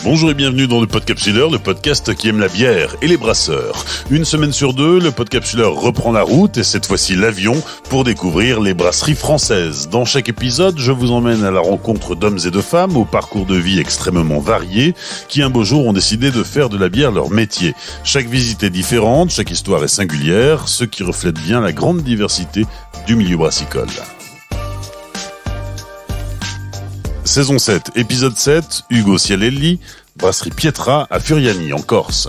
Bonjour et bienvenue dans le Podcapsuleur, le podcast qui aime la bière et les brasseurs. Une semaine sur deux, le Podcapsuleur reprend la route et cette fois-ci l'avion pour découvrir les brasseries françaises. Dans chaque épisode, je vous emmène à la rencontre d'hommes et de femmes au parcours de vie extrêmement variés qui un beau jour ont décidé de faire de la bière leur métier. Chaque visite est différente, chaque histoire est singulière, ce qui reflète bien la grande diversité du milieu brassicole. Saison 7, épisode 7, Ugo Cialelli, brasserie Pietra à Furiani, en Corse.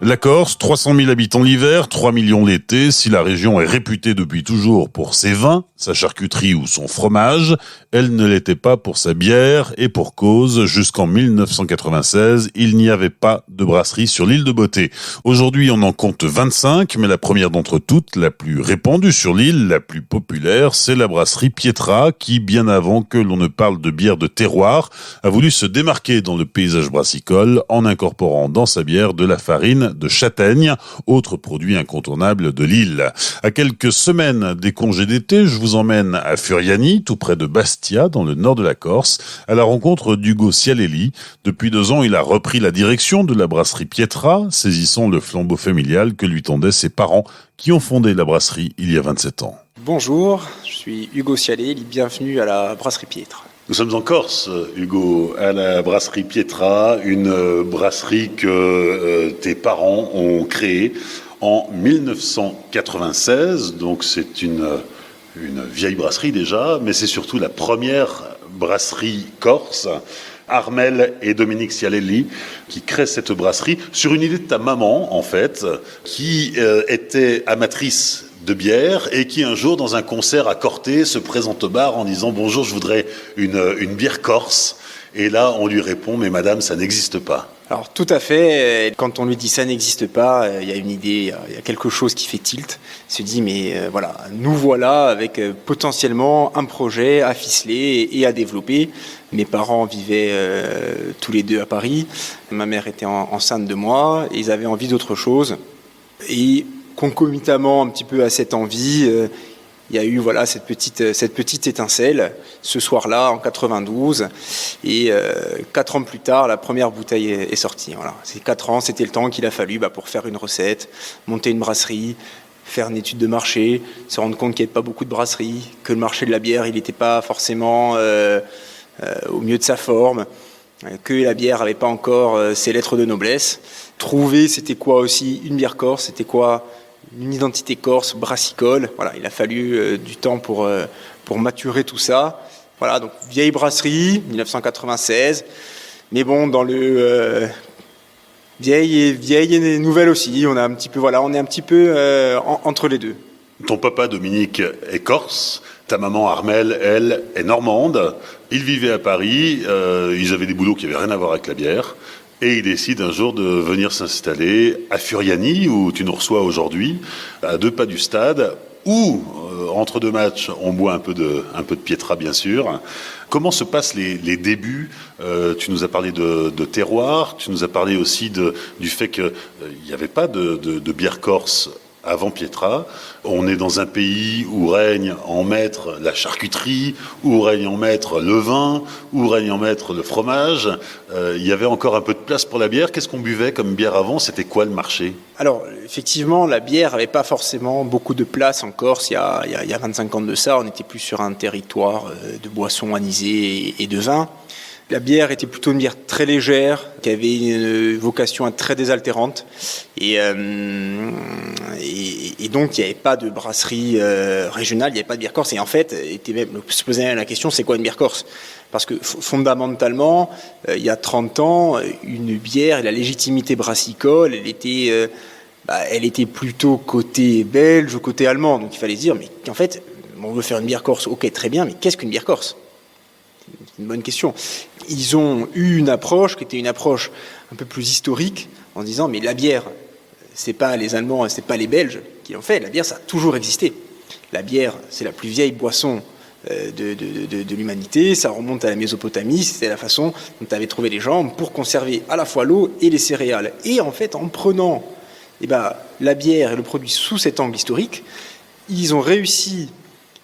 La Corse, 300 000 habitants l'hiver, 3 millions l'été. Si la région est réputée depuis toujours pour ses vins, sa charcuterie ou son fromage, elle ne l'était pas pour sa bière et pour cause. Jusqu'en 1996, il n'y avait pas de brasserie sur l'île de Beauté. Aujourd'hui, on en compte 25, mais la première d'entre toutes, la plus répandue sur l'île, la plus populaire, c'est la brasserie Pietra qui, bien avant que l'on ne parle de bière de terroir, a voulu se démarquer dans le paysage brassicole en incorporant dans sa bière de la farine de châtaigne, autre produit incontournable de l'île. À quelques semaines des congés d'été, je vous emmène à Furiani, tout près de Bastia, dans le nord de la Corse, à la rencontre d'Ugo Cialelli. Depuis 2 ans, il a repris la direction de la brasserie Pietra, saisissant le flambeau familial que lui tendaient ses parents, qui ont fondé la brasserie il y a 27 ans. Bonjour, je suis Ugo Cialelli, bienvenue à la brasserie Pietra. Nous sommes en Corse, Ugo, à la brasserie Pietra, une brasserie que tes parents ont créée en 1996. Donc c'est une vieille brasserie déjà, mais c'est surtout la première brasserie corse. Armel et Dominique Cialelli qui créent cette brasserie sur une idée de ta maman, en fait, qui était amatrice de bière et qui un jour dans un concert à Corté se présente au bar en disant « Bonjour, je voudrais une bière corse ». Et là, on lui répond « Mais madame, ça n'existe pas ». Alors tout à fait, quand on lui dit ça n'existe pas, il y a une idée, il y a quelque chose qui fait tilt. Il se dit mais voilà, nous voilà avec potentiellement un projet à ficeler et à développer. Mes parents vivaient tous les deux à Paris, ma mère était enceinte de moi, et ils avaient envie d'autre chose. Et concomitamment un petit peu à cette envie, il y a eu voilà cette petite étincelle ce soir-là en 92 et 4 ans plus tard la première bouteille est sortie. Voilà. Ces 4 ans, c'était le temps qu'il a fallu pour faire une recette, monter une brasserie, faire une étude de marché, se rendre compte qu'il n'y avait pas beaucoup de brasseries, que le marché de la bière il n'était pas forcément au mieux de sa forme, que la bière n'avait pas encore ses lettres de noblesse. Trouver c'était quoi aussi une bière corse, c'était quoi une identité corse, brassicole. Voilà, il a fallu du temps pour maturer tout ça. Voilà, donc vieille brasserie, 1996. Mais bon, dans le vieille et nouvelle aussi, on est un petit peu entre les deux. Ton papa Dominique est corse, ta maman Armel, elle, est normande. Ils vivaient à Paris, ils avaient des boulots qui n'avaient rien à voir avec la bière. Et il décide un jour de venir s'installer à Furiani, où tu nous reçois aujourd'hui, à 2 pas du stade, où, entre 2 matchs, on boit un peu de Pietra, bien sûr. Comment se passent les débuts ? Tu nous as parlé de terroir, tu nous as parlé aussi du fait qu'il n'y avait pas de bière corse avant Pietra. On est dans un pays où règne en maître la charcuterie, où règne en maître le vin, où règne en maître le fromage. Il y avait encore un peu de place pour la bière. Qu'est-ce qu'on buvait comme bière avant ? C'était quoi le marché ? Alors, effectivement, la bière n'avait pas forcément beaucoup de place en Corse. Il y a 25 ans de ça, on était plus sur un territoire de boissons anisées et de vin. La bière était plutôt une bière très légère, qui avait une vocation très désaltérante. Et donc, il n'y avait pas de brasserie régionale, il n'y avait pas de bière corse. Et en fait, se posait la question, c'est quoi une bière corse ? Parce que fondamentalement, il y a 30 ans, une bière et la légitimité brassicole, elle était plutôt côté belge ou côté allemand. Donc il fallait se dire, mais en fait, on veut faire une bière corse, ok, très bien, mais qu'est-ce qu'une bière corse ? C'est une bonne question. Ils ont eu une approche qui était une approche un peu plus historique, en disant, mais la bière, c'est pas les Allemands, c'est pas les Belges qui l'ont fait, la bière, ça a toujours existé. La bière, c'est la plus vieille boisson de l'humanité, ça remonte à la Mésopotamie, c'était la façon dont avaient trouvé les gens pour conserver à la fois l'eau et les céréales. Et en fait, en prenant la bière et le produit sous cet angle historique, ils ont réussi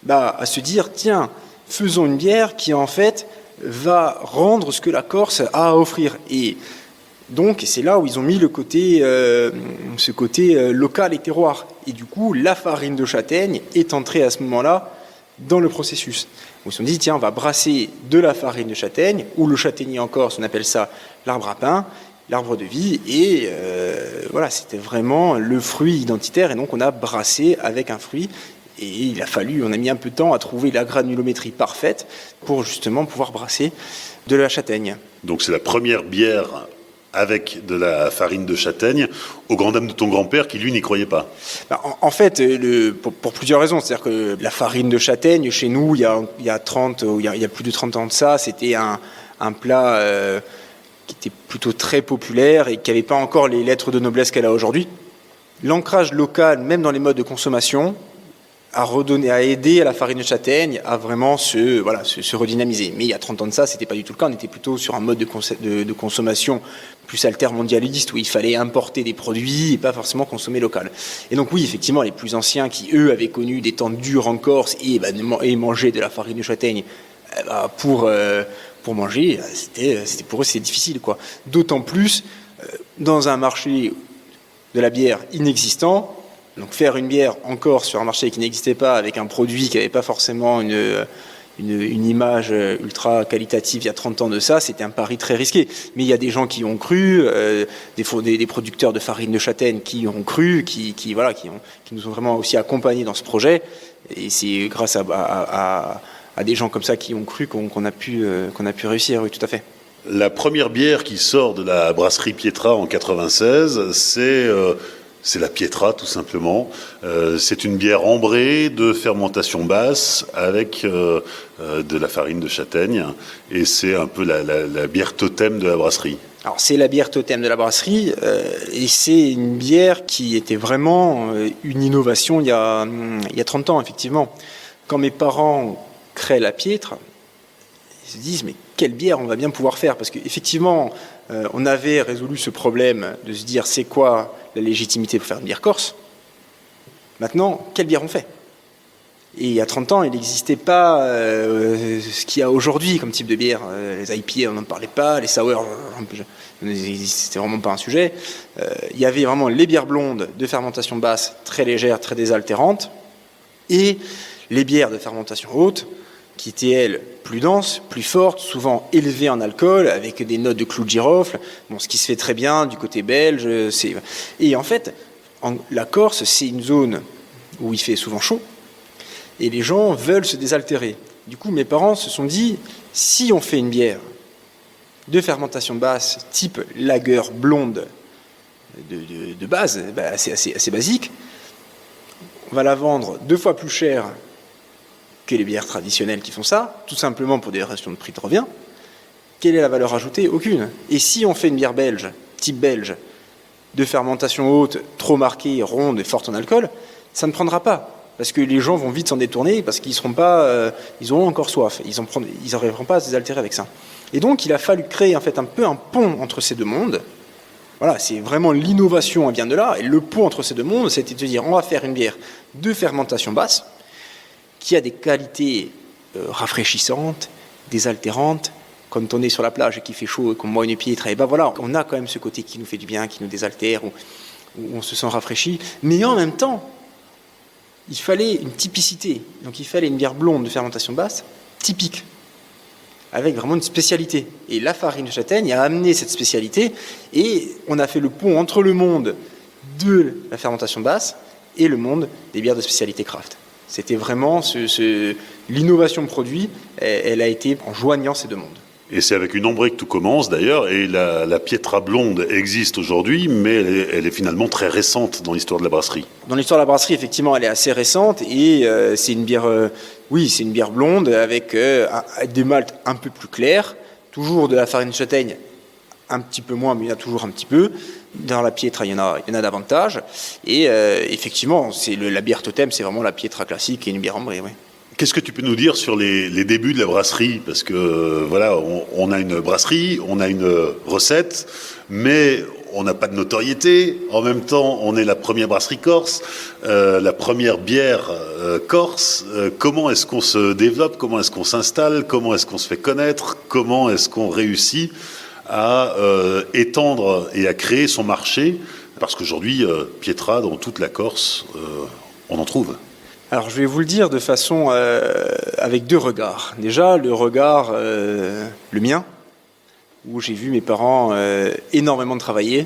à se dire, tiens, faisons une bière qui en fait va rendre ce que la Corse a à offrir. Et donc, c'est là où ils ont mis ce côté local et terroir. Et du coup, la farine de châtaigne est entrée à ce moment-là dans le processus. Ils se sont dit, tiens, on va brasser de la farine de châtaigne, ou le châtaignier en Corse, on appelle ça l'arbre à pain, l'arbre de vie, et voilà, c'était vraiment le fruit identitaire, et donc on a brassé avec un fruit, et on a mis un peu de temps à trouver la granulométrie parfaite pour justement pouvoir brasser de la châtaigne. Donc c'est la première bière avec de la farine de châtaigne, au grand dam de ton grand-père qui, lui, n'y croyait pas. En fait, pour plusieurs raisons. C'est-à-dire que la farine de châtaigne, chez nous, il y a plus de 30 ans de ça, c'était un plat qui était plutôt très populaire et qui n'avait pas encore les lettres de noblesse qu'elle a aujourd'hui. L'ancrage local, même dans les modes de consommation, a aidé à la farine de châtaigne à vraiment se redynamiser. Mais il y a 30 ans de ça, c'était pas du tout le cas. On était plutôt sur un mode de consommation plus altermondialiste, où il fallait importer des produits et pas forcément consommer local. Et donc oui, effectivement, les plus anciens qui, eux, avaient connu des temps durs en Corse et mangeaient de la farine de châtaigne pour manger, c'était pour eux, c'est difficile, quoi. D'autant plus dans un marché de la bière inexistant. Donc faire une bière en Corse sur un marché qui n'existait pas, avec un produit qui n'avait pas forcément une image ultra qualitative il y a 30 ans de ça, c'était un pari très risqué. Mais il y a des gens qui ont cru, des producteurs de farine de châtaigne qui ont cru, qui nous ont vraiment aussi accompagnés dans ce projet. Et c'est grâce à des gens comme ça qui ont cru qu'on a pu réussir, oui, tout à fait. La première bière qui sort de la brasserie Pietra en 96, c'est la Pietra, tout simplement. C'est une bière ambrée de fermentation basse avec de la farine de châtaigne. Et c'est un peu la bière totem de la brasserie. Alors, c'est la bière totem de la brasserie. Et c'est une bière qui était vraiment une innovation il y a 30 ans, effectivement. Quand mes parents créent la Pietra, ils se disent, mais quelle bière on va bien pouvoir faire? Parce qu'effectivement, on avait résolu ce problème de se dire, c'est quoi la légitimité pour faire une bière corse? Maintenant, quelle bière on fait? Et il y a 30 ans, il n'existait pas ce qu'il y a aujourd'hui comme type de bière. Les IPA, on n'en parlait pas, les sour, c'était vraiment pas un sujet. Il y avait vraiment les bières blondes de fermentation basse, très légères, très désaltérantes, et les bières de fermentation haute, qui étaient, elles, plus denses, plus fortes, souvent élevées en alcool, avec des notes de clou de girofle, ce qui se fait très bien du côté belge. Et en fait, la Corse, c'est une zone où il fait souvent chaud, et les gens veulent se désaltérer. Du coup, mes parents se sont dit, si on fait une bière de fermentation basse, type lager blonde de base, c'est assez basique, on va la vendre 2 fois plus cher que les bières traditionnelles qui font ça, tout simplement pour des raisons de prix de revient. Quelle est la valeur ajoutée? Aucune. Et si on fait une bière belge, type belge, de fermentation haute, trop marquée, ronde et forte en alcool, ça ne prendra pas. Parce que les gens vont vite s'en détourner, parce qu'ils ils auront encore soif. Ils n'arriveront pas à se désaltérer avec ça. Et donc, il a fallu créer en fait un peu un pont entre ces deux mondes. Voilà, c'est vraiment l'innovation, elle vient de là. Et le pont entre ces deux mondes, c'était de dire, on va faire une bière de fermentation basse, qui a des qualités rafraîchissantes, désaltérantes. Quand on est sur la plage et qu'il fait chaud et qu'on boit une Pietra, et voilà, on a quand même ce côté qui nous fait du bien, qui nous désaltère, où on se sent rafraîchi. Mais en même temps, il fallait une typicité. Donc il fallait une bière blonde de fermentation basse, typique, avec vraiment une spécialité. Et la farine de châtaigne a amené cette spécialité, et on a fait le pont entre le monde de la fermentation basse et le monde des bières de spécialité craft. C'était vraiment l'innovation produit, elle a été en joignant ces deux mondes. Et c'est avec une ambrée que tout commence d'ailleurs, et la Pietra blonde existe aujourd'hui, mais elle est finalement très récente dans l'histoire de la brasserie. Dans l'histoire de la brasserie, effectivement, elle est assez récente, et c'est une bière, c'est une bière blonde avec des maltes un peu plus clairs, toujours de la farine de châtaigne, un petit peu moins, mais il y en a toujours un petit peu. Dans la Pietra, il y en a davantage. Et effectivement, la bière totem, c'est vraiment la Pietra classique et une bière ambrée, oui. Qu'est-ce que tu peux nous dire sur les débuts de la brasserie? Parce que voilà, on a une brasserie, on a une recette, mais on n'a pas de notoriété. En même temps, on est la première brasserie corse, la première bière corse. Comment est-ce qu'on se développe? Comment est-ce qu'on s'installe? Comment est-ce qu'on se fait connaître? Comment est-ce qu'on réussit à étendre et à créer son marché? Parce qu'aujourd'hui, Pietra, dans toute la Corse, on en trouve. Alors je vais vous le dire de façon avec deux regards. Déjà le regard, le mien, où j'ai vu mes parents énormément travailler,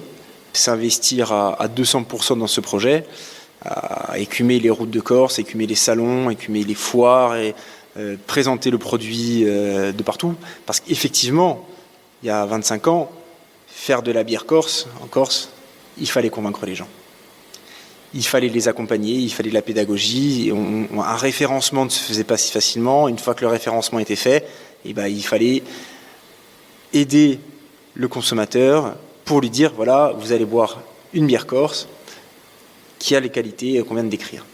s'investir à 200% dans ce projet, à écumer les routes de Corse, écumer les salons, écumer les foires et présenter le produit de partout. Parce qu'effectivement, il y a 25 ans, faire de la bière corse, en Corse, il fallait convaincre les gens. Il fallait les accompagner, il fallait de la pédagogie. Un référencement ne se faisait pas si facilement. Une fois que le référencement était fait, il fallait aider le consommateur pour lui dire, voilà, vous allez boire une bière corse qui a les qualités qu'on vient de décrire.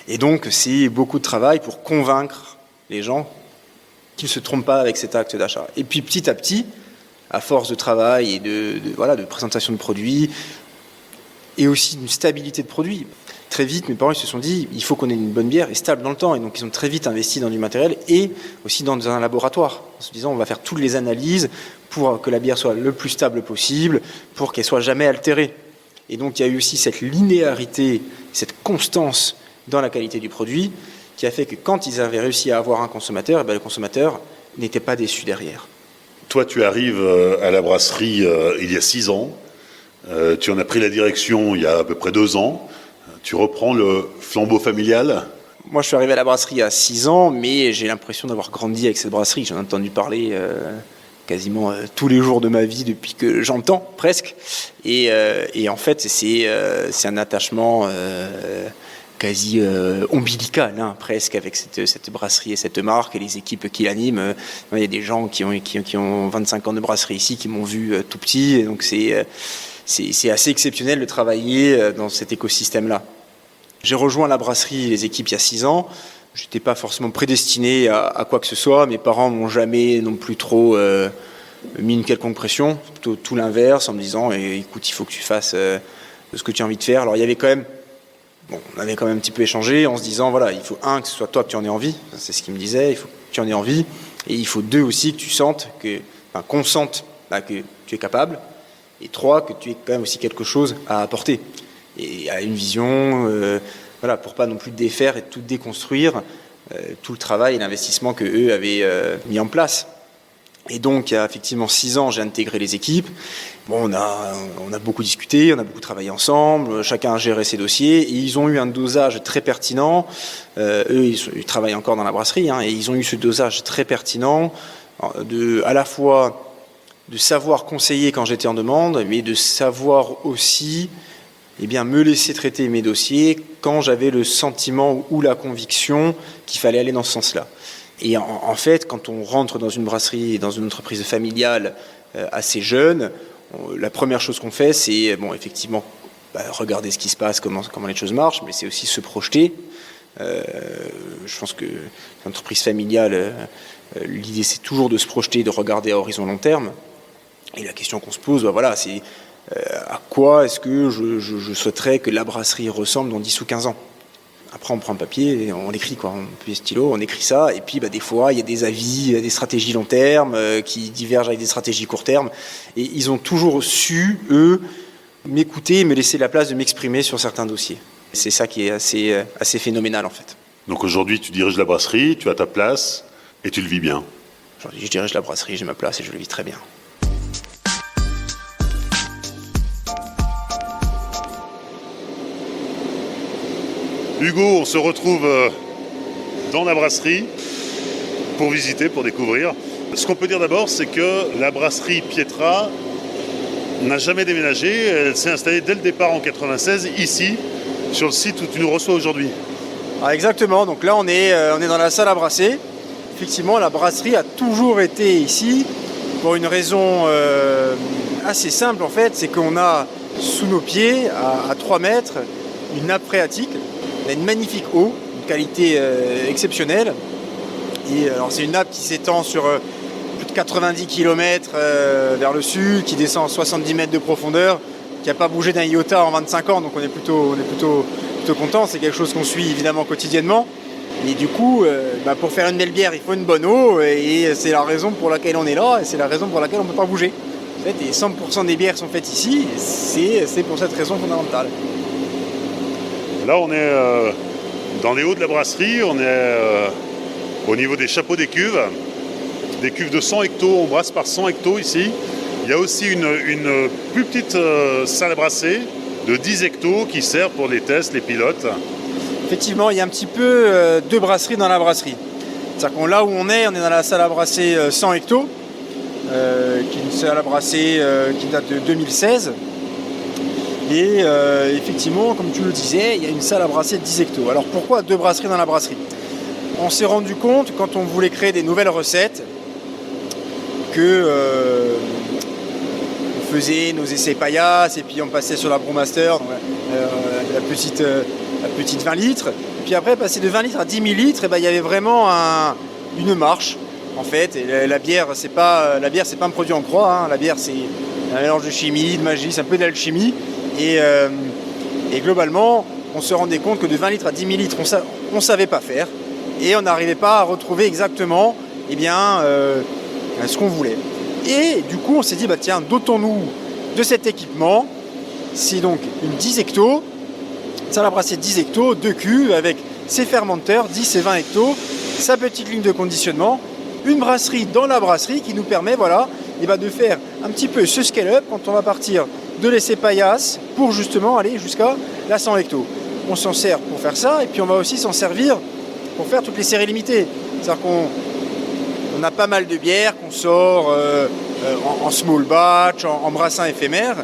Et donc, c'est beaucoup de travail pour convaincre les gens qu'ils ne se trompent pas avec cet acte d'achat. Et puis, petit à petit, à force de travail et de présentation de produits, et aussi une stabilité de produit. Très vite, mes parents ils se sont dit, il faut qu'on ait une bonne bière et stable dans le temps. Et donc, ils ont très vite investi dans du matériel et aussi dans un laboratoire. En se disant, on va faire toutes les analyses pour que la bière soit le plus stable possible, pour qu'elle soit jamais altérée. Et donc, il y a eu aussi cette linéarité, cette constance dans la qualité du produit qui a fait que quand ils avaient réussi à avoir un consommateur, le consommateur n'était pas déçu derrière. Toi, tu arrives à la brasserie il y a 6 ans. Tu en as pris la direction il y a à peu près 2 ans. Tu reprends le flambeau familial. Moi, je suis arrivé à la brasserie il y a 6 ans, mais j'ai l'impression d'avoir grandi avec cette brasserie. J'en ai entendu parler quasiment tous les jours de ma vie depuis que j'entends, presque. Et en fait, c'est un attachement quasi ombilical, presque, avec cette brasserie et cette marque et les équipes qui l'animent. Il y a des gens qui ont 25 ans de brasserie ici, qui m'ont vu tout petit. Et donc, c'est assez exceptionnel de travailler dans cet écosystème-là. J'ai rejoint la brasserie, les équipes, il y a 6 ans. Je n'étais pas forcément prédestiné à quoi que ce soit. Mes parents m'ont jamais non plus trop mis une quelconque pression. Plutôt tout l'inverse, en me disant écoute, il faut que tu fasses ce que tu as envie de faire. Alors il y avait quand même, on avait quand même un petit peu échangé en se disant voilà, il faut que ce soit toi que tu en aies envie. C'est ce qu'ils me disaient. Il faut que tu en aies envie. Et il faut 2 aussi que tu sentes qu'on sente que tu es capable. Et 3, que tu aies quand même aussi quelque chose à apporter. Et à une vision, pour pas non plus défaire et tout déconstruire, tout le travail et l'investissement qu'eux avaient mis en place. Et donc, il y a effectivement 6 ans, j'ai intégré les équipes. On a beaucoup discuté, on a beaucoup travaillé ensemble, chacun a géré ses dossiers. Et ils ont eu un dosage très pertinent. Eux, ils travaillent encore dans la brasserie, et ils ont eu ce dosage très pertinent à la fois de savoir conseiller quand j'étais en demande, mais de savoir aussi me laisser traiter mes dossiers quand j'avais le sentiment ou la conviction qu'il fallait aller dans ce sens-là. Et en fait, quand on rentre dans une brasserie, dans une entreprise familiale assez jeune, la première chose qu'on fait, c'est effectivement regarder ce qui se passe, comment les choses marchent, mais c'est aussi se projeter. Je pense que l'entreprise familiale, l'idée c'est toujours de se projeter, de regarder à horizon long terme. Et la question qu'on se pose, c'est à quoi est-ce que je souhaiterais que la brasserie ressemble dans 10 ou 15 ans. Après, on prend un papier et on l'écrit, on prend un stylo, on écrit ça. Et puis, des fois, il y a des avis, des stratégies long terme qui divergent avec des stratégies court terme. Et ils ont toujours su, eux, m'écouter et me laisser la place de m'exprimer sur certains dossiers. C'est ça qui est assez phénoménal, en fait. Donc aujourd'hui, tu diriges la brasserie, tu as ta place et tu le vis bien. Aujourd'hui, je dirige la brasserie, j'ai ma place et je le vis très bien. Hugo, on se retrouve dans la brasserie pour visiter, pour découvrir. Ce qu'on peut dire d'abord, c'est que la brasserie Pietra n'a jamais déménagé. Elle s'est installée dès le départ en 96, ici, sur le site où tu nous reçois aujourd'hui. Exactement, donc là on est dans la salle à brasser. Effectivement, la brasserie a toujours été ici pour une raison assez simple en fait, c'est qu'on a sous nos pieds, à 3 mètres, une nappe phréatique. On a une magnifique eau, une qualité exceptionnelle. Et alors c'est une nappe qui s'étend sur 90 km vers le sud, qui descend à 70 mètres de profondeur, qui n'a pas bougé d'un iota en 25 ans, donc on est plutôt content. C'est quelque chose qu'on suit évidemment quotidiennement. Et du coup, pour faire une belle bière, il faut une bonne eau, et c'est la raison pour laquelle on est là, et c'est la raison pour laquelle on ne peut pas bouger. En fait, et 100% des bières sont faites ici, et c'est pour cette raison fondamentale. Là, on est dans les hauts de la brasserie, on est au niveau des chapeaux des cuves de 100 hectos, on brasse par 100 hectos ici. Il y a aussi une plus petite salle à brasser de 10 hectos qui sert pour les tests, les pilotes. Effectivement, il y a un petit peu de brasserie dans la brasserie. C'est-à-dire qu'on là où on est dans la salle à brasser 100 hectos, qui est une salle à brasser qui date de 2016. Et effectivement, comme tu le disais, il y a une salle à brasser de 10 hectos. Alors pourquoi 2 brasseries dans la brasserie? On s'est rendu compte, quand on voulait créer des nouvelles recettes, que on faisait nos essais paillasse, et puis on passait sur la Brewmaster, donc, la petite 20 litres. Et puis après, passer de 20 litres à 10 000 litres, il y avait vraiment une marche, en fait. Et la bière, c'est pas un produit en croix, hein. La bière, c'est un mélange de chimie, de magie, c'est un peu de l'alchimie. Et globalement, on se rendait compte que de 20 litres à 10 000 litres, on ne savait pas faire. Et on n'arrivait pas à retrouver exactement ce qu'on voulait. Et du coup, on s'est dit, tiens, dotons-nous de cet équipement. C'est donc une 10 hectos, salle à brasser 10 hectos, 2 cuves avec ses fermenteurs, 10 et 20 hectos, sa petite ligne de conditionnement, une brasserie dans la brasserie qui nous permet de faire un petit peu ce scale-up quand on va partir de l'essai paillasse pour justement aller jusqu'à la 100 hectos. On s'en sert pour faire ça, et puis on va aussi s'en servir pour faire toutes les séries limitées. C'est-à-dire qu'on a pas mal de bières qu'on sort en small batch, en brassin éphémère.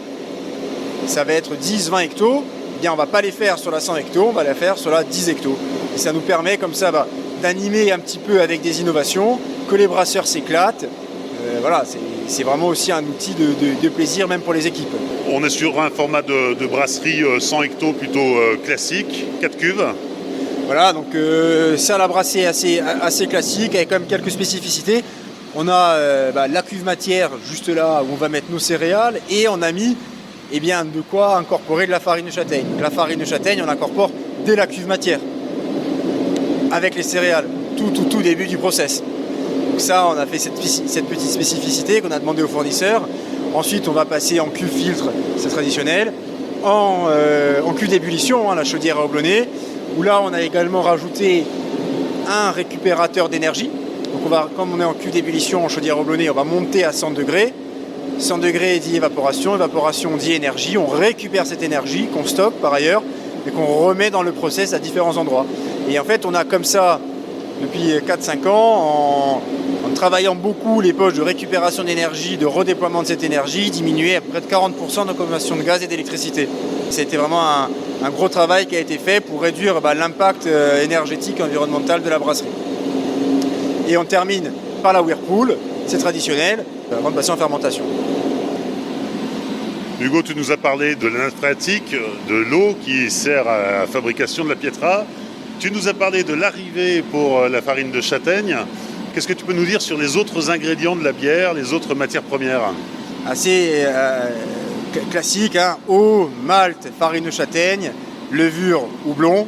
Ça va être 10-20 hectos. Eh bien, on ne va pas les faire sur la 100 hectos, on va les faire sur la 10 hectos. Et ça nous permet comme ça d'animer un petit peu avec des innovations, que les brasseurs s'éclatent. C'est vraiment aussi un outil de plaisir, même pour les équipes. On est sur un format de brasserie 100 hectos plutôt classique, 4 cuves. Voilà, donc salle à brasser assez classique, avec quand même quelques spécificités. On a la cuve matière juste là où on va mettre nos céréales, et on a mis de quoi incorporer de la farine de châtaigne. Donc, la farine de châtaigne, on incorpore dès la cuve matière, avec les céréales, tout début du process. Donc ça, on a fait cette petite spécificité qu'on a demandé aux fournisseurs. Ensuite, on va passer en cuve filtre, c'est traditionnel, en cuve d'ébullition, la chaudière à houblonner, où là, on a également rajouté un récupérateur d'énergie. Donc comme on est en cuve d'ébullition, en chaudière à houblonner, on va monter à 100 degrés. 100 degrés dit évaporation, évaporation dit énergie. On récupère cette énergie qu'on stocke par ailleurs et qu'on remet dans le process à différents endroits. Et en fait, on a comme ça, depuis 4-5 ans, en travaillant beaucoup les poches de récupération d'énergie, de redéploiement de cette énergie, diminué à près de 40% de consommation de gaz et d'électricité. C'était vraiment un gros travail qui a été fait pour réduire l'impact énergétique et environnemental de la brasserie. Et on termine par la whirlpool, c'est traditionnel, avant de passer en fermentation. Hugo, tu nous as parlé de la nappe phréatique, de l'eau qui sert à la fabrication de la pietra. Tu nous as parlé de l'arrivée pour la farine de châtaigne. Qu'est-ce que tu peux nous dire sur les autres ingrédients de la bière, les autres matières premières? Assez classique, eau, malt, farine de châtaigne, levure, houblon.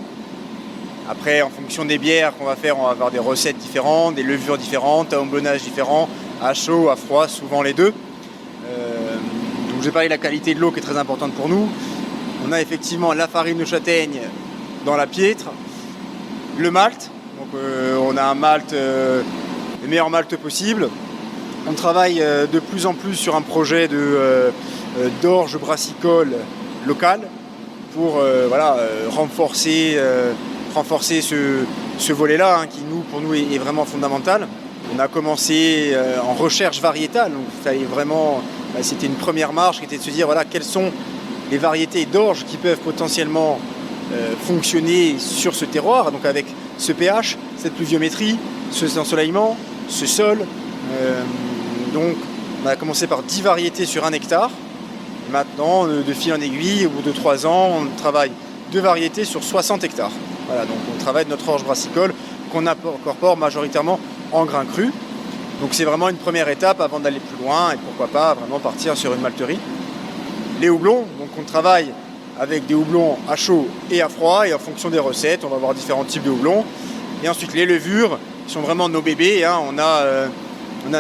Après, en fonction des bières qu'on va faire, on va avoir des recettes différentes, des levures différentes, un houblonnage différent, à chaud, à froid, souvent les deux. Donc j'ai parlé de la qualité de l'eau qui est très importante pour nous. On a effectivement la farine de châtaigne dans la piètre, le malt. Donc on a un malt, le meilleur malt possible. On travaille de plus en plus sur un projet d'orge brassicole locale pour renforcer ce volet-là qui pour nous est vraiment fondamental. On a commencé en recherche variétale, donc c'était une première marche qui était de se dire quelles sont les variétés d'orge qui peuvent potentiellement fonctionner sur ce terroir, donc avec ce pH, cette pluviométrie, ce ensoleillement, ce sol. Donc on a commencé par 10 variétés sur 1 hectare. Maintenant, de fil en aiguille, au bout de 3 ans, on travaille 2 variétés sur 60 hectares. Voilà, donc on travaille notre orge brassicole qu'on incorpore majoritairement en grains crus. Donc c'est vraiment une première étape avant d'aller plus loin et pourquoi pas vraiment partir sur une malterie. Les houblons, donc on travaille avec des houblons à chaud et à froid et en fonction des recettes, on va avoir différents types de houblons. Et ensuite les levures qui sont vraiment nos bébés, hein. On a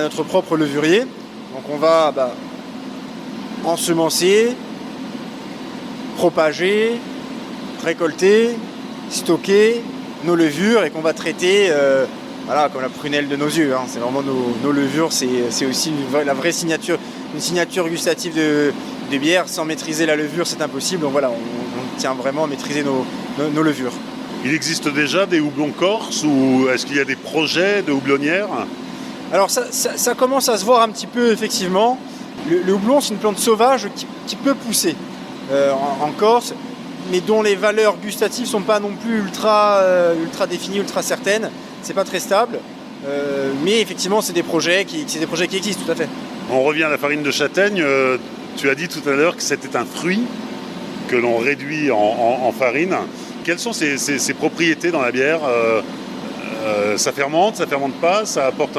notre propre levurier, donc on va ensemencer, propager, récolter, stocker nos levures et qu'on va traiter comme la prunelle de nos yeux, hein. C'est vraiment nos levures, c'est aussi la vraie signature, une signature gustative de bière. Sans maîtriser la levure, c'est impossible. Donc voilà, on tient vraiment à maîtriser nos levures. Il existe déjà des houblons corses ou est-ce qu'il y a des projets de houblonnières ? Alors ça commence à se voir un petit peu effectivement. Le houblon, c'est une plante sauvage qui peut pousser en Corse, mais dont les valeurs gustatives ne sont pas non plus ultra définies, ultra certaines. C'est pas très stable, mais effectivement c'est des projets qui existent tout à fait. On revient à la farine de châtaigne. Tu as dit tout à l'heure que c'était un fruit que l'on réduit en farine. Quelles sont ses propriétés dans la bière ? Ça fermente pas, ça apporte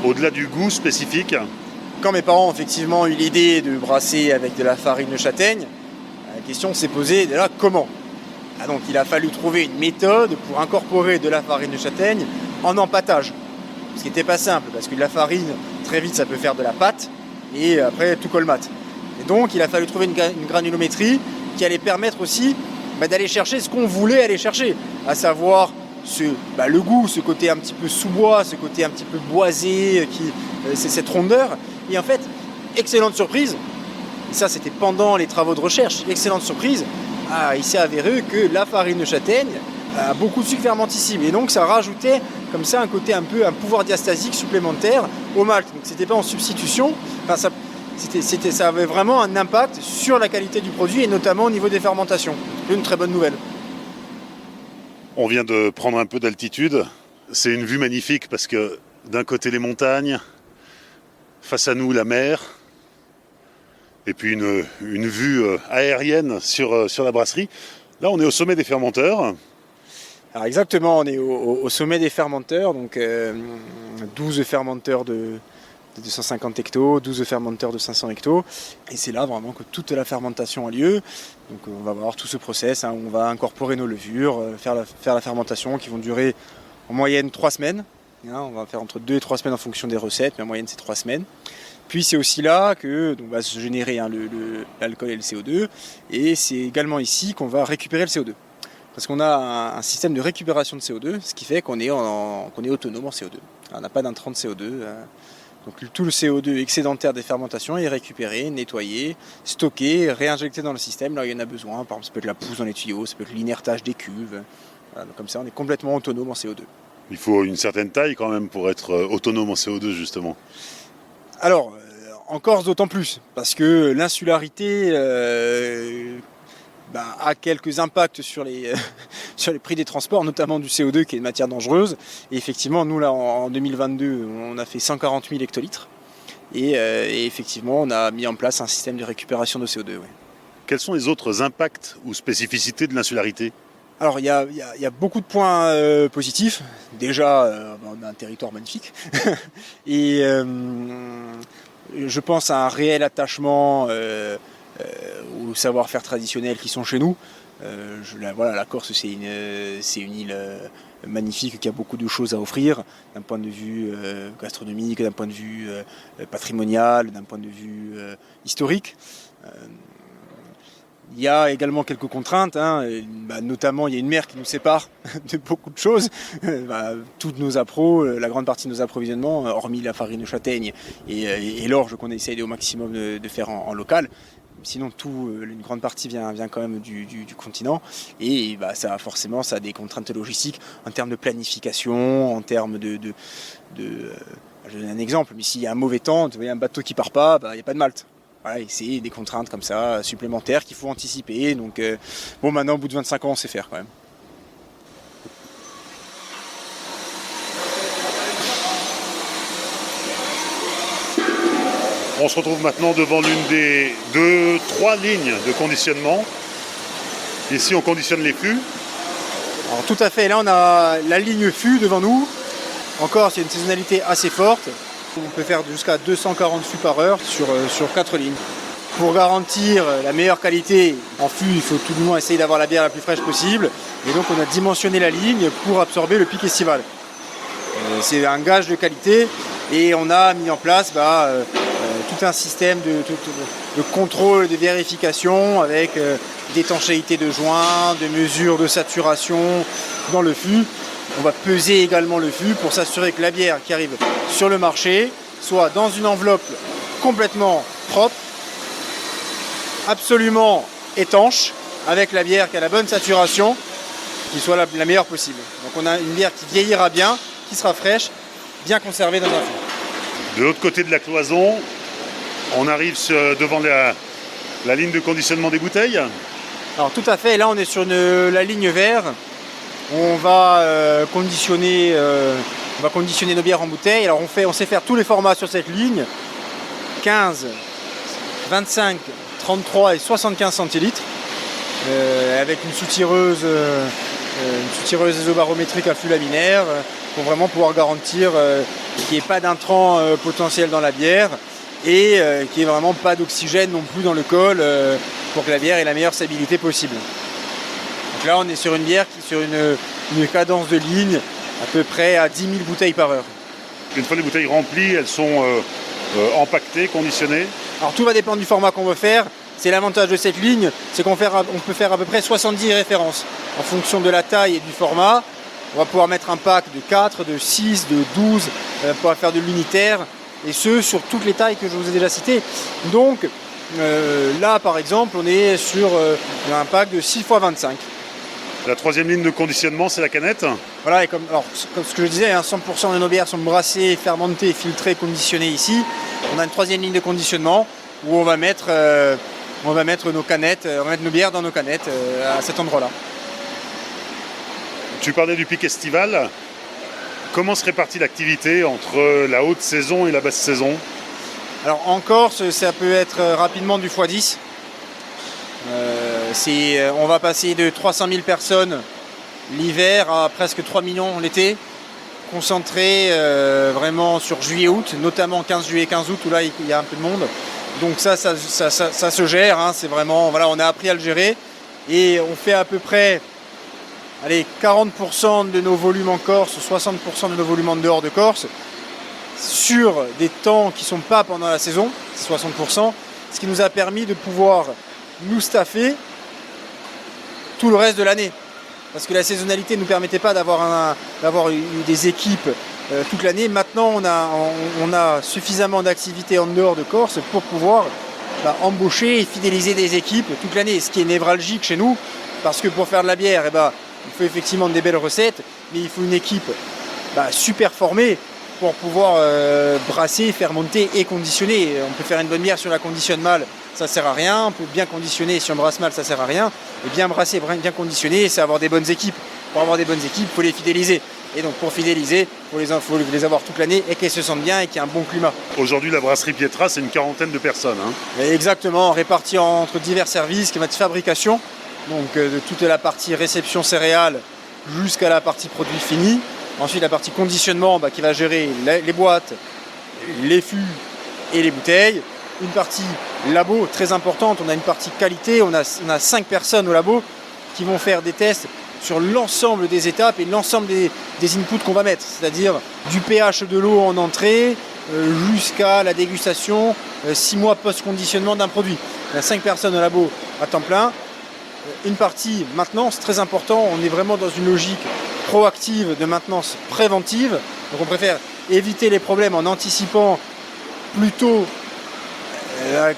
au-delà du goût spécifique. Quand mes parents effectivement ont eu l'idée de brasser avec de la farine de châtaigne, la question s'est posée de là comment. Donc il a fallu trouver une méthode pour incorporer de la farine de châtaigne en empâtage. Ce qui n'était pas simple parce que la farine, très vite ça peut faire de la pâte et après tout colmate. Et donc il a fallu trouver une granulométrie qui allait permettre aussi d'aller chercher ce qu'on voulait aller chercher, à savoir le goût, ce côté un petit peu sous-bois, ce côté un petit peu boisé, c'est cette rondeur. Et en fait, excellente surprise, et ça c'était pendant les travaux de recherche, excellente surprise, il s'est avéré que la farine de châtaigne a beaucoup de sucre fermentissime. Et donc ça rajoutait comme ça un pouvoir diastasique supplémentaire au malt. Donc c'était pas en substitution, ça avait vraiment un impact sur la qualité du produit et notamment au niveau des fermentations. Une très bonne nouvelle. On vient de prendre un peu d'altitude. C'est une vue magnifique parce que d'un côté les montagnes, face à nous la mer, et puis une vue aérienne sur la brasserie. Là, on est au sommet des fermenteurs. Alors exactement, on est au sommet des fermenteurs, donc 12 fermenteurs de 250 hectos, 12 fermenteurs de 500 hectos. Et c'est là vraiment que toute la fermentation a lieu. Donc on va voir tout ce process, hein, où on va incorporer nos levures, faire la fermentation qui vont durer en moyenne 3 semaines. Hein, on va faire entre 2 et 3 semaines en fonction des recettes, mais en moyenne c'est 3 semaines. Puis c'est aussi là que va se générer l'alcool et le CO2. Et c'est également ici qu'on va récupérer le CO2. Parce qu'on a un système de récupération de CO2, ce qui fait qu'on est autonome en CO2. On n'a pas d'intrant de CO2. Donc tout le CO2 excédentaire des fermentations est récupéré, nettoyé, stocké, réinjecté dans le système. Là, il y en a besoin. Par exemple, ça peut être la pousse dans les tuyaux, ça peut être l'inertage des cuves. Voilà, donc comme ça, on est complètement autonome en CO2. Il faut une certaine taille quand même pour être autonome en CO2, justement. Alors, en Corse d'autant plus, parce que l'insularité a quelques impacts sur les prix des transports, notamment du CO2 qui est une matière dangereuse. Et effectivement, nous là en 2022, on a fait 140 000 hectolitres. Et effectivement, on a mis en place un système de récupération de CO2. Ouais. Quels sont les autres impacts ou spécificités de l'insularité ? Alors il y a beaucoup de points positifs. Déjà, on a un territoire magnifique. Et je pense à un réel attachement au savoir-faire traditionnel qui sont chez nous. La Corse, c'est une île magnifique qui a beaucoup de choses à offrir d'un point de vue gastronomique, d'un point de vue patrimonial, d'un point de vue historique. Il y a également quelques contraintes, hein. Notamment il y a une mer qui nous sépare de beaucoup de choses. Toutes nos appros, la grande partie de nos approvisionnements, hormis la farine de châtaigne et l'orge qu'on essaye au maximum de faire en local. Sinon, une grande partie vient quand même du continent. Et ça a des contraintes logistiques en termes de planification, en termes je vais donner un exemple, mais s'il y a un mauvais temps, vous voyez un bateau qui part pas, il n'y a pas de Malte. Voilà, et c'est des contraintes comme ça, supplémentaires qu'il faut anticiper. Donc, maintenant, au bout de 25 ans, on sait faire quand même. On se retrouve maintenant devant l'une des 3 lignes de conditionnement. Ici, on conditionne les fûts. Alors, tout à fait. Là, on a la ligne fût devant nous. En Corse, il y a une saisonnalité assez forte. On peut faire jusqu'à 240 fûts par heure sur 4 lignes. Pour garantir la meilleure qualité en fût, il faut tout du moins essayer d'avoir la bière la plus fraîche possible. Et donc on a dimensionné la ligne pour absorber le pic estival. C'est un gage de qualité et on a mis en place tout un système de contrôle, de vérification avec d'étanchéité de joints, de mesures de saturation dans le fût. On va peser également le fût pour s'assurer que la bière qui arrive sur le marché soit dans une enveloppe complètement propre, absolument étanche, avec la bière qui a la bonne saturation, qui soit la meilleure possible. Donc on a une bière qui vieillira bien, qui sera fraîche, bien conservée dans un fût. De l'autre côté de la cloison, on arrive devant la ligne de conditionnement des bouteilles. Alors tout à fait, là on est sur la ligne vert. On va conditionner nos bières en bouteille. Alors on sait faire tous les formats sur cette ligne. 15, 25, 33 et 75 centilitres. Avec une soutireuse isobarométrique à flux laminaire pour vraiment pouvoir garantir qu'il n'y ait pas d'intrants potentiels dans la bière et qu'il n'y ait vraiment pas d'oxygène non plus dans le col pour que la bière ait la meilleure stabilité possible. Donc là on est sur une bière qui est sur une cadence de ligne à peu près à 10 000 bouteilles par heure. Une fois les bouteilles remplies, elles sont empaquetées, conditionnées. Alors tout va dépendre du format qu'on veut faire. C'est l'avantage de cette ligne, c'est qu'on peut faire à peu près 70 références. En fonction de la taille et du format, on va pouvoir mettre un pack de 4, de 6, de 12, on va pouvoir faire de l'unitaire, et ce, sur toutes les tailles que je vous ai déjà citées. Donc là, par exemple, on est sur un pack de 6 x 25. La troisième ligne de conditionnement, c'est la canette. Voilà, et comme ce que je disais, 100% de nos bières sont brassées, fermentées, filtrées, conditionnées ici. On a une troisième ligne de conditionnement où on va mettre nos canettes, on va mettre nos bières dans nos canettes à cet endroit-là. Tu parlais du pic estival. Comment se répartit l'activité entre la haute saison et la basse saison? Alors en Corse, ça peut être rapidement du x10. On va passer de 300 000 personnes l'hiver à presque 3 millions l'été, concentré vraiment sur juillet-août, notamment 15 juillet, 15 août où là il y a un peu de monde. Donc ça se gère, hein, c'est vraiment, voilà, on a appris à le gérer et on fait à peu près 40% de nos volumes en Corse, 60% de nos volumes en dehors de Corse, sur des temps qui ne sont pas pendant la saison, c'est 60%, ce qui nous a permis de pouvoir nous staffer tout le reste de l'année. Parce que la saisonnalité ne nous permettait pas d'avoir des équipes toute l'année. Maintenant, on a suffisamment d'activités en dehors de Corse pour pouvoir embaucher et fidéliser des équipes toute l'année. Ce qui est névralgique chez nous, parce que pour faire de la bière, il faut effectivement des belles recettes, mais il faut une équipe super formée pour pouvoir brasser, fermenter et conditionner. On peut faire une bonne bière si on la conditionne mal, ça sert à rien. On peut bien conditionner si on brasse mal, ça sert à rien. Et bien brasser, bien conditionner, c'est avoir des bonnes équipes. Pour avoir des bonnes équipes, il faut les fidéliser. Et donc pour fidéliser, il faut les avoir toute l'année et qu'elles se sentent bien et qu'il y ait un bon climat. Aujourd'hui, la brasserie Pietra, c'est une quarantaine de personnes. Exactement, réparties entre divers services qui vont être fabrication, donc de toute la partie réception céréales jusqu'à la partie produit fini. Ensuite, la partie conditionnement qui va gérer les boîtes, les fûts et les bouteilles. Une partie labo très importante, on a une partie qualité, on a 5 personnes au labo qui vont faire des tests sur l'ensemble des étapes et l'ensemble des inputs qu'on va mettre, c'est-à-dire du pH de l'eau en entrée jusqu'à la dégustation 6 mois post-conditionnement d'un produit. On a 5 personnes au labo à temps plein. Une partie maintenance, très important, on est vraiment dans une logique proactive de maintenance préventive, donc on préfère éviter les problèmes en anticipant plutôt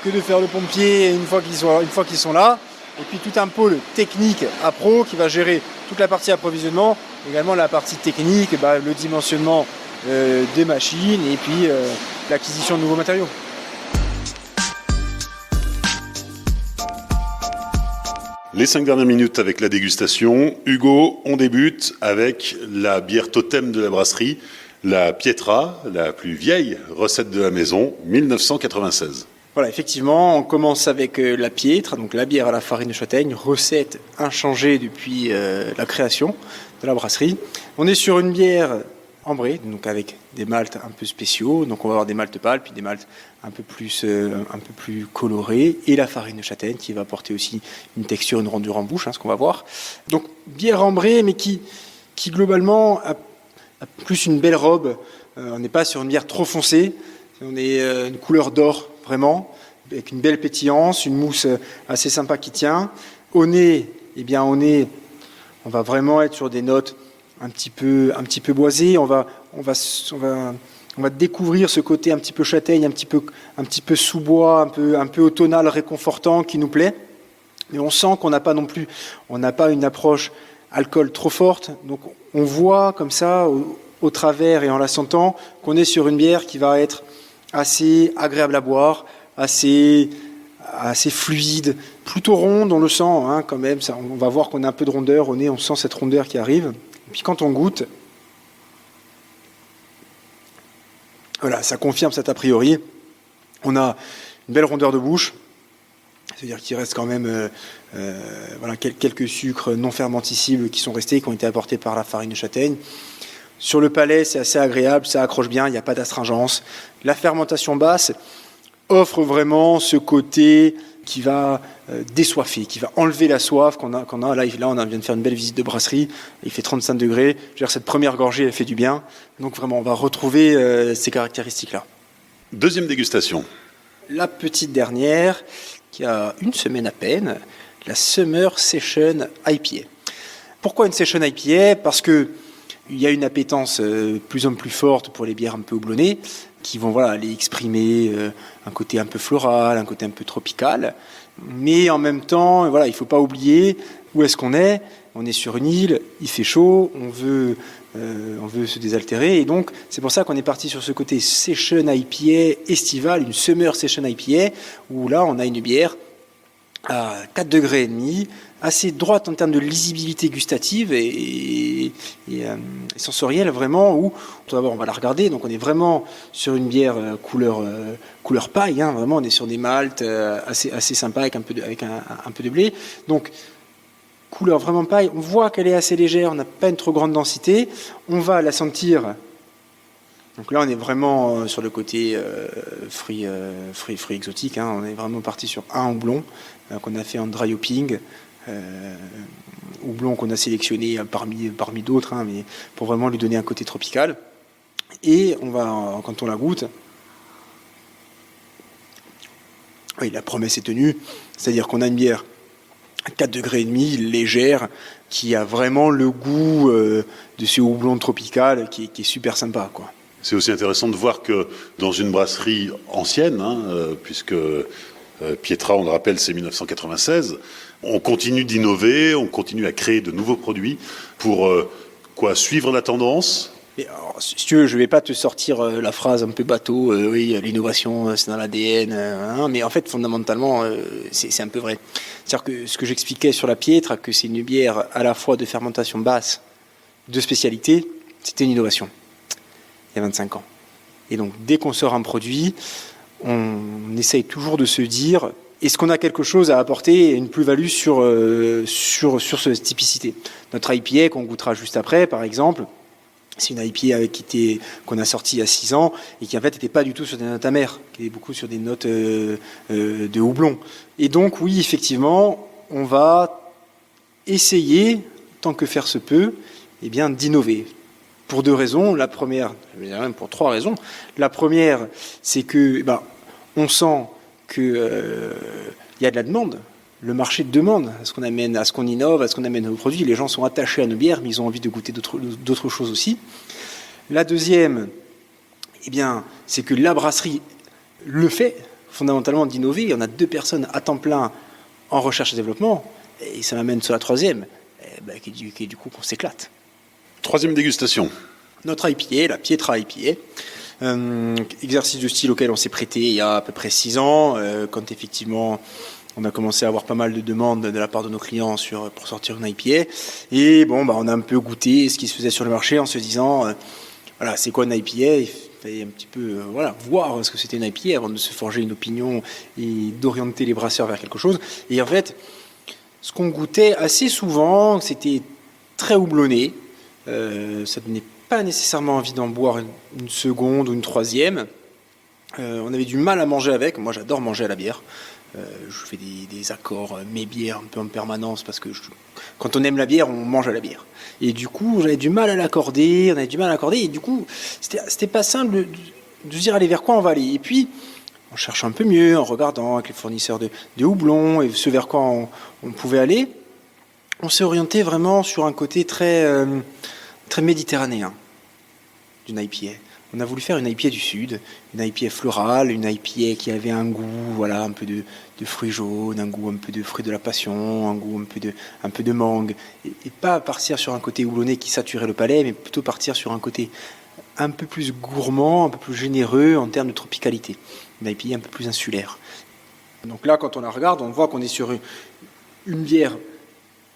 que de faire le pompier une fois qu'ils sont là. Et puis tout un pôle technique à pro qui va gérer toute la partie approvisionnement, également la partie technique, le dimensionnement des machines et puis l'acquisition de nouveaux matériaux. Les 5 dernières minutes avec la dégustation. Hugo, on débute avec la bière totem de la brasserie, la Pietra, la plus vieille recette de la maison, 1996. Voilà, effectivement, on commence avec la Pietra, donc la bière à la farine de châtaigne, recette inchangée depuis la création de la brasserie. On est sur une bière ambrée, donc avec des maltes un peu spéciaux. Donc on va avoir des maltes pâles, puis des maltes un peu plus colorés, et la farine de châtaigne qui va apporter aussi une texture, une rondeur en bouche, ce qu'on va voir. Donc bière ambrée, mais qui globalement a plus une belle robe. On n'est pas sur une bière trop foncée, on est une couleur d'or vraiment, avec une belle pétillance, une mousse assez sympa qui tient. Au nez, on va vraiment être sur des notes un petit peu boisées. On va découvrir ce côté un petit peu châtaigne, un petit peu sous-bois, un peu automnal, réconfortant, qui nous plaît. Mais on sent qu'on n'a pas une approche alcool trop forte. Donc on voit comme ça, au travers et en la sentant, qu'on est sur une bière qui va être assez agréable à boire, assez fluide, plutôt ronde, on le sent quand même. Ça, on va voir qu'on a un peu de rondeur au nez, on sent cette rondeur qui arrive. Et puis quand on goûte, voilà, ça confirme cet a priori. On a une belle rondeur de bouche, c'est-à-dire qu'il reste quand même quelques sucres non fermenticibles qui sont restés, qui ont été apportés par la farine de châtaigne. Sur le palais, c'est assez agréable, ça accroche bien, il n'y a pas d'astringence. La fermentation basse offre vraiment ce côté qui va désoiffer, qui va enlever la soif qu'on a. Là, on vient de faire une belle visite de brasserie, il fait 35 degrés. Je veux dire, cette première gorgée, elle fait du bien. Donc vraiment, on va retrouver ces caractéristiques-là. Deuxième dégustation. La petite dernière, qui a une semaine à peine, la Summer Session IPA. Pourquoi une Session IPA ? Parce que il y a une appétence plus en plus forte pour les bières un peu houblonnées, qui vont aller exprimer un côté un peu floral, un côté un peu tropical. Mais en même temps, il ne faut pas oublier où est-ce qu'on est. On est sur une île, il fait chaud, on veut se désaltérer. Et donc, c'est pour ça qu'on est parti sur ce côté Session IPA estivale, une Summer Session IPA, où là, on a une bière à 4,5 degrés, assez droite en termes de lisibilité gustative et sensorielle, vraiment, où tout d'abord on va la regarder. Donc on est vraiment sur une bière couleur paille, vraiment on est sur des maltes assez sympas avec un peu de blé. Donc couleur vraiment paille, on voit qu'elle est assez légère, on n'a pas une trop grande densité, on va la sentir. Donc là, on est vraiment sur le côté fruits exotiques. On est vraiment parti sur un houblon qu'on a fait en dry hopping, houblon qu'on a sélectionné parmi d'autres, mais pour vraiment lui donner un côté tropical. Et quand on la goûte, oui, la promesse est tenue, c'est-à-dire qu'on a une bière à 4,5 degrés, légère, qui a vraiment le goût de ce houblon tropical qui est super sympa, quoi. C'est aussi intéressant de voir que dans une brasserie ancienne, puisque Pietra, on le rappelle, c'est 1996, on continue d'innover, on continue à créer de nouveaux produits pour suivre la tendance. Et alors, si tu veux, je ne vais pas te sortir la phrase un peu bateau, oui, l'innovation, c'est dans l'ADN, mais en fait, fondamentalement, c'est un peu vrai. C'est-à-dire que ce que j'expliquais sur la Pietra, que c'est une bière à la fois de fermentation basse, de spécialité, c'était une innovation. Il y a 25 ans. Et donc, dès qu'on sort un produit, on essaye toujours de se dire, est-ce qu'on a quelque chose à apporter, une plus-value sur cette typicité. Notre IPA, qu'on goûtera juste après, par exemple, c'est une IPA qu'on a sortie il y a 6 ans et qui, en fait, n'était pas du tout sur des notes amères, qui est beaucoup sur des notes de houblon. Et donc, oui, effectivement, on va essayer, tant que faire se peut, d'innover. Pour 2 raisons. La première, même pour 3 raisons. La première, c'est que on sent qu'il y a de la demande. Le marché demande à ce qu'on amène, à ce qu'on innove, à ce qu'on amène nos produits. Les gens sont attachés à nos bières, mais ils ont envie de goûter d'autres choses aussi. La deuxième, c'est que la brasserie le fait, fondamentalement, d'innover. On a 2 personnes à temps plein en recherche et développement. Et ça m'amène sur la troisième, qui est du coup qu'on s'éclate. Troisième dégustation. Notre IPA, la Pietra IPA, exercice de style auquel on s'est prêté il y a à peu près 6 ans, quand effectivement on a commencé à avoir pas mal de demandes de la part de nos clients pour sortir une IPA. Et on a un peu goûté ce qui se faisait sur le marché en se disant, c'est quoi une IPA ? Il fallait un petit peu voir ce que c'était une IPA avant de se forger une opinion et d'orienter les brasseurs vers quelque chose. Et en fait, ce qu'on goûtait assez souvent, c'était très houblonné. Ça donnait pas pas nécessairement envie d'en boire une seconde ou une troisième. On avait du mal à manger avec. Moi, j'adore manger à la bière. Je fais des accords mes bières un peu en permanence parce que quand on aime la bière, on mange à la bière. Et du coup, j'avais du mal à l'accorder. On avait du mal à l'accorder. Et du coup, c'était pas simple de se dire allez, vers quoi on va aller. Et puis, en cherchant un peu mieux, en regardant avec les fournisseurs de houblon et ce vers quoi on pouvait aller, on s'est orienté vraiment sur un côté très méditerranéen d'une IPA. On a voulu faire une IPA du Sud, une IPA florale, une IPA qui avait un goût, voilà, un peu de fruits jaunes, un goût un peu de fruits de la passion, un goût un peu de mangue, et pas partir sur un côté houblonné qui saturait le palais, mais plutôt partir sur un côté un peu plus gourmand, un peu plus généreux en termes de tropicalité, une IPA un peu plus insulaire. Donc là, quand on la regarde, on voit qu'on est sur une bière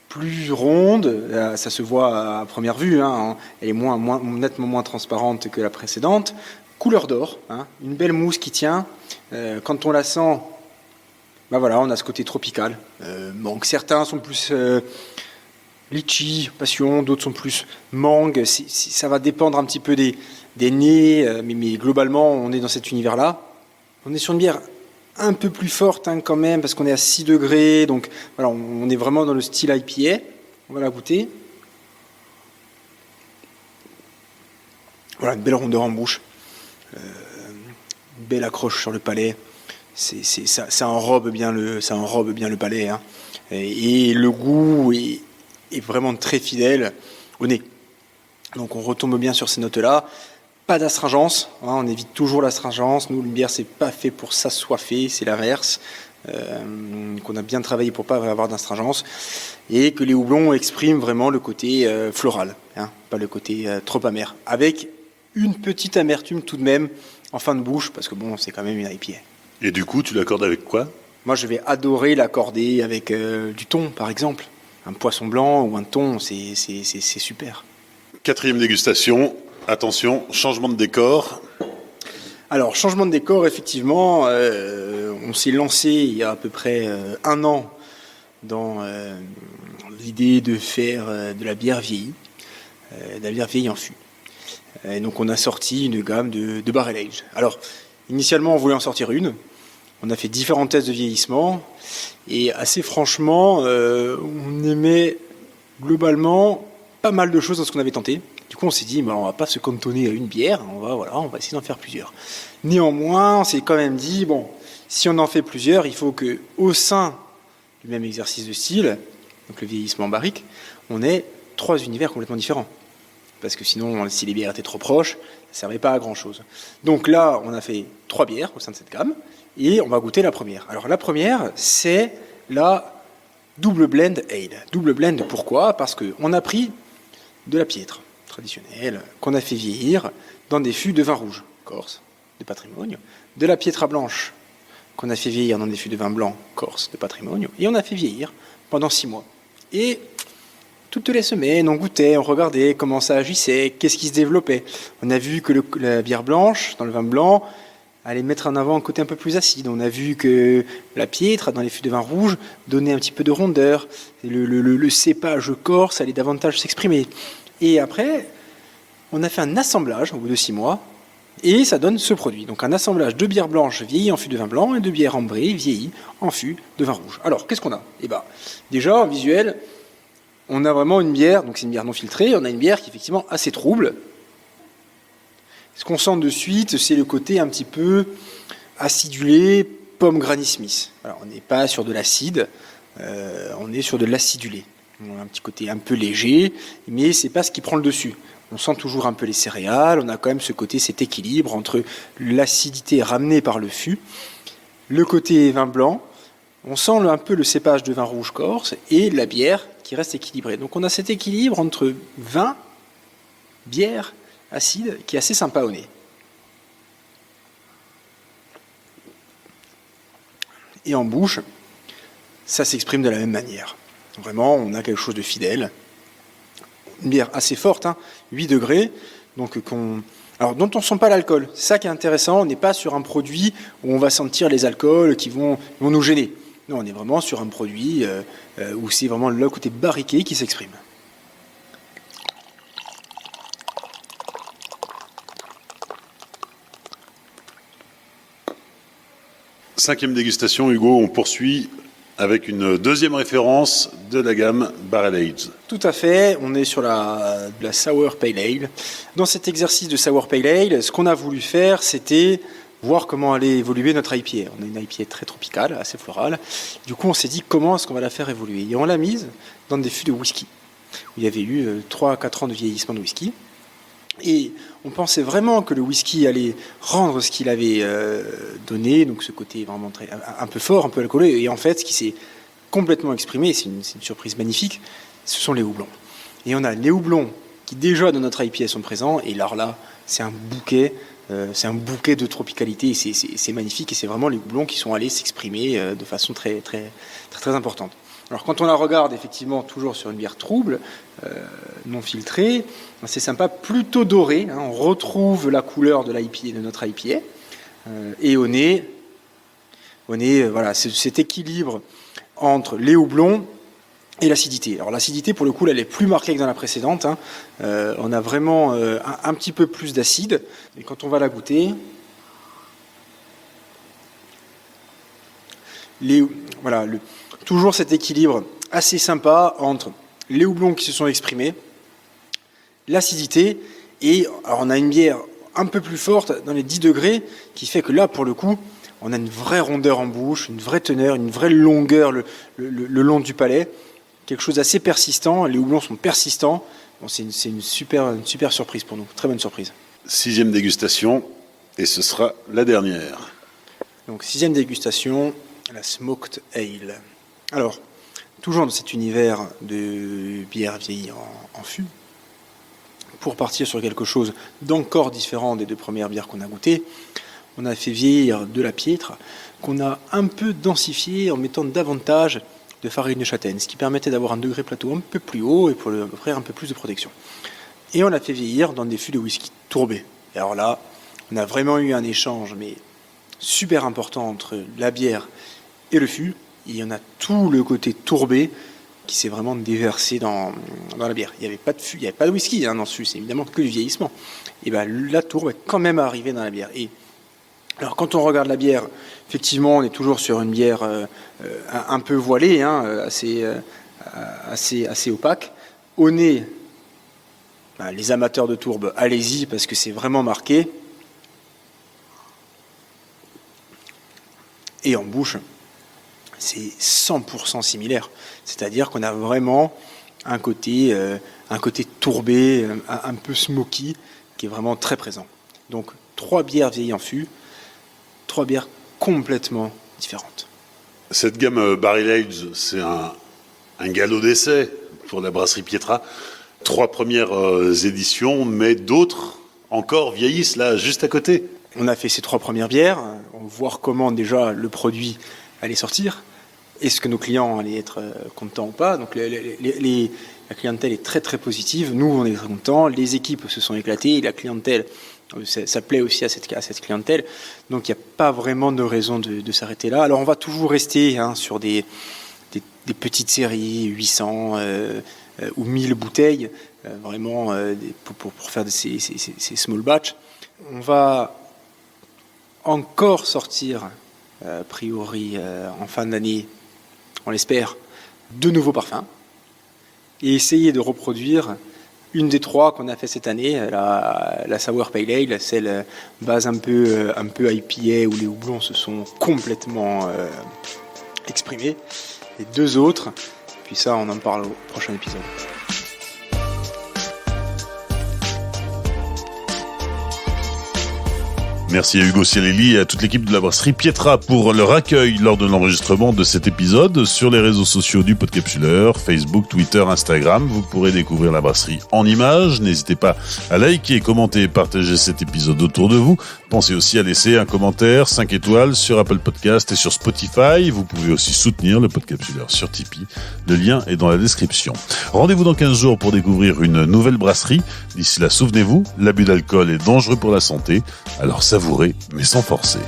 plus ronde, ça se voit à première vue, hein, elle est nettement moins transparente que la précédente. Couleur d'or, hein, une belle mousse qui tient. Quand on la sent, voilà, on a ce côté tropical. Donc certains sont plus litchi, passion, d'autres sont plus mangue. Ça va dépendre un petit peu des nez, mais globalement, on est dans cet univers-là. On est sur une bière un peu plus forte hein, quand même, parce qu'on est à 6 degrés, donc voilà, on est vraiment dans le style IPA. On va la goûter. Voilà, une belle rondeur en bouche, une belle accroche sur le palais. Ça enrobe bien le palais, hein. Et le goût est vraiment très fidèle au nez. Donc on retombe bien sur ces notes-là. Pas d'astringence, hein, on évite toujours l'astringence. Nous, une bière, c'est pas fait pour s'assoiffer, c'est l'inverse. Qu'on a bien travaillé pour pas avoir d'astringence. Et que les houblons expriment vraiment le côté floral, hein, pas le côté trop amer. Avec une petite amertume tout de même en fin de bouche, parce que bon, c'est quand même une IPA. Et du coup, tu l'accordes avec quoi ? Moi, je vais adorer l'accorder avec du thon, par exemple. Un poisson blanc ou un thon, c'est super. 4e dégustation. Attention, changement de décor. Alors, changement de décor, effectivement, on s'est lancé il y a à peu près 1 an dans l'idée de faire de la bière vieillie, en fût. Et donc, on a sorti une gamme de barrel age. Alors, initialement, on voulait en sortir une. On a fait différents tests de vieillissement. Et assez franchement, on aimait globalement pas mal de choses dans ce qu'on avait tenté. Du coup, on s'est dit, on va pas se cantonner à une bière, on va essayer d'en faire plusieurs. Néanmoins, on s'est quand même dit, si on en fait plusieurs, il faut que, au sein du même exercice de style, donc le vieillissement en barrique, on ait 3 univers complètement différents. Parce que sinon, si les bières étaient trop proches, ça ne servait pas à grand chose. Donc là, on a fait 3 bières au sein de cette gamme, et on va goûter la première. Alors la première, c'est la Double Blend Ale. Double Blend, pourquoi ? Parce qu'on a pris de la piètre traditionnelle qu'on a fait vieillir dans des fûts de vin rouge, corse, de patrimoine, de la pietra blanche qu'on a fait vieillir dans des fûts de vin blanc, corse, de patrimoine, et on a fait vieillir pendant 6 mois. Et toutes les semaines, on goûtait, on regardait comment ça agissait, qu'est-ce qui se développait. On a vu que la bière blanche, dans le vin blanc, allait mettre en avant un côté un peu plus acide. On a vu que la piètre, dans les fûts de vin rouge, donnait un petit peu de rondeur. Le cépage corse allait davantage s'exprimer. Et après, on a fait un assemblage au bout de 6 mois, et ça donne ce produit. Donc un assemblage de bière blanche vieillie en fût de vin blanc et de bière ambrée vieillie en fût de vin rouge. Alors, qu'est-ce qu'on a ? Déjà, en visuel, on a vraiment une bière, donc c'est une bière non filtrée, on a une bière qui est effectivement assez trouble. Ce qu'on sent de suite, c'est le côté un petit peu acidulé, pomme Granny Smith. Alors, on n'est pas sur de l'acide, on est sur de l'acidulé. On a un petit côté un peu léger, mais c'est pas ce qui prend le dessus. On sent toujours un peu les céréales, on a quand même ce côté, cet équilibre entre l'acidité ramenée par le fût, le côté vin blanc, on sent un peu le cépage de vin rouge corse et la bière qui reste équilibrée. Donc on a cet équilibre entre vin, bière, acide, qui est assez sympa au nez. Et en bouche, ça s'exprime de la même manière. Vraiment, on a quelque chose de fidèle. Une bière assez forte, 8 degrés, donc dont on ne sent pas l'alcool. C'est ça qui est intéressant, on n'est pas sur un produit où on va sentir les alcools qui vont nous gêner. Non, on est vraiment sur un produit où c'est vraiment le côté barriqué qui s'exprime. 5e dégustation, Hugo, on poursuit avec une deuxième référence de la gamme Barrel Aged. Tout à fait, on est sur la Sour Pale Ale. Dans cet exercice de Sour Pale Ale, ce qu'on a voulu faire, c'était voir comment allait évoluer notre IPA. On a une IPA très tropicale, assez florale. Du coup, on s'est dit comment est-ce qu'on va la faire évoluer. Et on l'a mise dans des fûts de whisky, où il y avait eu 3 à 4 ans de vieillissement de whisky. Et on pensait vraiment que le whisky allait rendre ce qu'il avait donné, donc ce côté vraiment un peu fort, un peu alcoolé. Et en fait, ce qui s'est complètement exprimé, c'est une surprise magnifique, ce sont les houblons. Et on a les houblons qui déjà dans notre IPA sont présents. Et alors là, c'est un bouquet de tropicalité. C'est magnifique et c'est vraiment les houblons qui sont allés s'exprimer de façon très, très, très, très importante. Alors quand on la regarde effectivement toujours sur une bière trouble, non filtrée, c'est sympa, plutôt doré. On retrouve la couleur de l'IPA, de notre IPA. Et au nez, voilà, cet équilibre entre les houblons et l'acidité. Alors l'acidité, pour le coup, elle est plus marquée que dans la précédente. On a vraiment un petit peu plus d'acide. Et quand on va la goûter, toujours cet équilibre assez sympa entre les houblons qui se sont exprimés, l'acidité, et alors on a une bière un peu plus forte dans les 10 degrés, qui fait que là, pour le coup, on a une vraie rondeur en bouche, une vraie teneur, une vraie longueur le long du palais, quelque chose d'assez persistant. Les houblons sont persistants. Bon, c'est une super surprise pour nous, très bonne surprise. 6e dégustation, et ce sera la dernière. Donc 6e dégustation, la Smoked Ale. Alors, toujours dans cet univers de bière vieillie en fût, pour partir sur quelque chose d'encore différent des 2 premières bières qu'on a goûtées, on a fait vieillir de la piètre qu'on a un peu densifié en mettant davantage de farine de châtaigne, ce qui permettait d'avoir un degré plateau un peu plus haut et pour lui offrir un peu plus de protection. Et on l'a fait vieillir dans des fûts de whisky tourbés. Et alors là, on a vraiment eu un échange mais super important entre la bière et le fût. Il y en a tout le côté tourbé qui s'est vraiment déversé dans la bière. Il n'y avait pas de fût, il n'y avait pas de whisky dans ce fût, c'est évidemment que du vieillissement. Et bien la tourbe est quand même arrivée dans la bière. Et alors quand on regarde la bière, effectivement on est toujours sur une bière un peu voilée, assez opaque. Au nez, les amateurs de tourbe, allez-y parce que c'est vraiment marqué. Et en bouche, c'est 100% similaire. C'est-à-dire qu'on a vraiment un côté tourbé, un peu smoky, qui est vraiment très présent. Donc 3 bières vieillies en fût, 3 bières complètement différentes. Cette gamme Barrel Aged, c'est un galop d'essai pour la brasserie Pietra. 3 premières éditions, mais d'autres encore vieillissent là, juste à côté. On a fait ces 3 premières bières, on va voir comment déjà le produit allait sortir. Est-ce que nos clients allaient être contents ou pas? Donc la clientèle est très très positive. Nous, on est très contents. Les équipes se sont éclatées. Et la clientèle, ça plaît aussi à cette clientèle. Donc il n'y a pas vraiment de raison de s'arrêter là. Alors on va toujours rester sur des petites séries, 800 ou 1000 bouteilles, vraiment pour faire ces small batch. On va encore sortir, a priori en fin d'année, on l'espère, de nouveaux parfums et essayer de reproduire une des 3 qu'on a fait cette année, la Sour Pale Ale, celle base un peu IPA où les houblons se sont complètement exprimés, et 2 autres, puis ça on en parle au prochain épisode. Merci à Hugo Cialelli et à toute l'équipe de la brasserie Pietra pour leur accueil lors de l'enregistrement de cet épisode. Sur les réseaux sociaux du Podcapsuleur, Facebook, Twitter, Instagram, vous pourrez découvrir la brasserie en images. N'hésitez pas à liker, commenter et partager cet épisode autour de vous. Pensez aussi à laisser un commentaire 5 étoiles sur Apple Podcast et sur Spotify. Vous pouvez aussi soutenir le Podcapsuleur sur Tipeee. Le lien est dans la description. Rendez-vous dans 15 jours pour découvrir une nouvelle brasserie. D'ici là, souvenez-vous, l'abus d'alcool est dangereux pour la santé. Alors savourez, mais sans forcer.